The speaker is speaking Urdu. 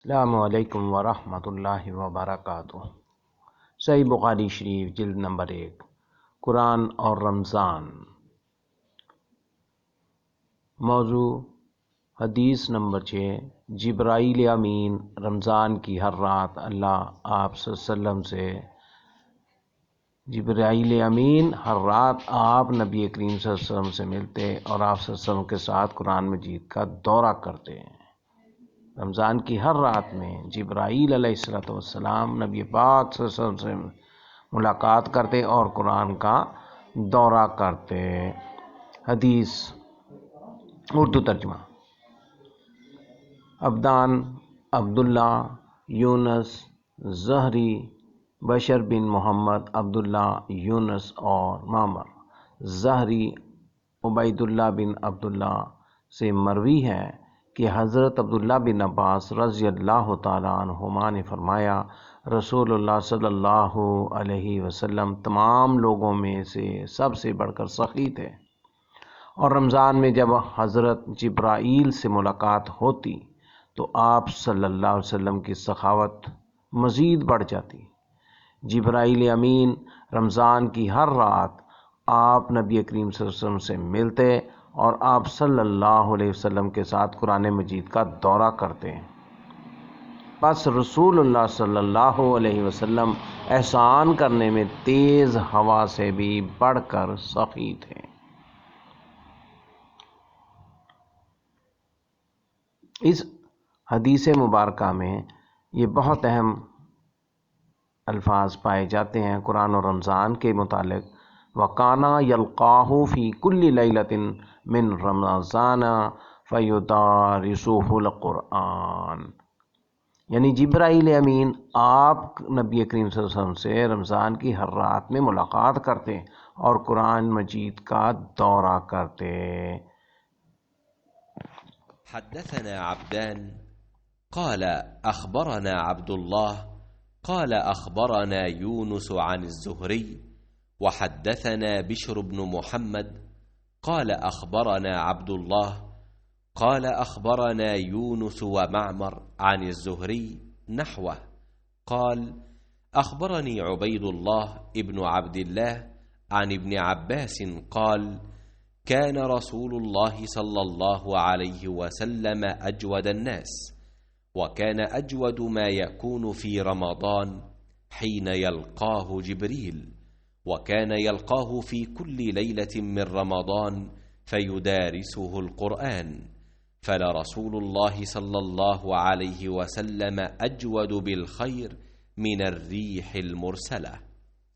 السلام علیکم ورحمۃ اللہ وبرکاتہ۔ صحیح بخاری شریف جلد نمبر 1، قرآن اور رمضان۔ موضوع حدیث نمبر 6، جبرائیل امین رمضان کی ہر رات اللہ آپ صلی اللہ علیہ وسلم سے جبرائیل امین ہر رات آپ نبی کریم صلی اللہ علیہ وسلم سے ملتے اور آپ صلی اللہ علیہ وسلم کے ساتھ قرآن مجید کا دورہ کرتے ہیں۔ رمضان کی ہر رات میں جبرائیل علیہ السلام نبی پاک صلی اللہ علیہ وسلم سے ملاقات کرتے اور قرآن کا دورہ کرتے۔ حدیث اردو ترجمہ۔ عبدان، عبداللہ، یونس، زہری، بشر بن محمد، عبداللہ، یونس اور معمر، زہری، عبید اللہ بن عبداللہ سے مروی ہے کہ حضرت عبداللہ بن عباس رضی اللہ تعالیٰ عنہما نے فرمایا، رسول اللہ صلی اللہ علیہ وسلم تمام لوگوں میں سے سب سے بڑھ کر سخی تھے، اور رمضان میں جب حضرت جبرائیل سے ملاقات ہوتی تو آپ صلی اللہ علیہ وسلم کی سخاوت مزید بڑھ جاتی۔ جبرائیل امین رمضان کی ہر رات آپ نبی کریم صلی اللہ علیہ وسلم سے ملتے اور آپ صلی اللہ علیہ وسلم کے ساتھ قرآن مجید کا دورہ کرتے ہیں۔ بس رسول اللہ صلی اللہ علیہ وسلم احسان کرنے میں تیز ہوا سے بھی بڑھ کر سخی تھے۔ اس حدیث مبارکہ میں یہ بہت اہم الفاظ پائے جاتے ہیں قرآن اور رمضان کے متعلق۔ وَكَانَ يَلْقَاهُ فِي كُلِّ لَيْلَةٍ مِّن رَمَضَانَ فَيُدَارِسُهُ الْقُرْآنَ، یعنی جبرائیل امین آپ نبی کریم صلی اللہ علیہ وسلم سے رمضان کی ہر رات میں ملاقات کرتے اور قرآن مجید کا دورہ کرتے۔ حدثنا عبدان قال أخبرنا عبد الله قال أخبرنا يونس عن الزهري وحدثنا بشر بن محمد قال أخبرنا عبد الله قال أخبرنا يونس ومعمر عن الزهري نحوه قال أخبرني عبيد الله ابن عبد الله عن ابن عباس قال كان رسول الله صلى الله عليه وسلم أجود الناس، وكان أجود ما يكون في رمضان حين يلقاه جبريل، وكان يلقاه في كل ليلة من رمضان فيدارسه القرآن، فلرسول الله صلى الله عليه وسلم أجود بالخير من الريح المرسلة۔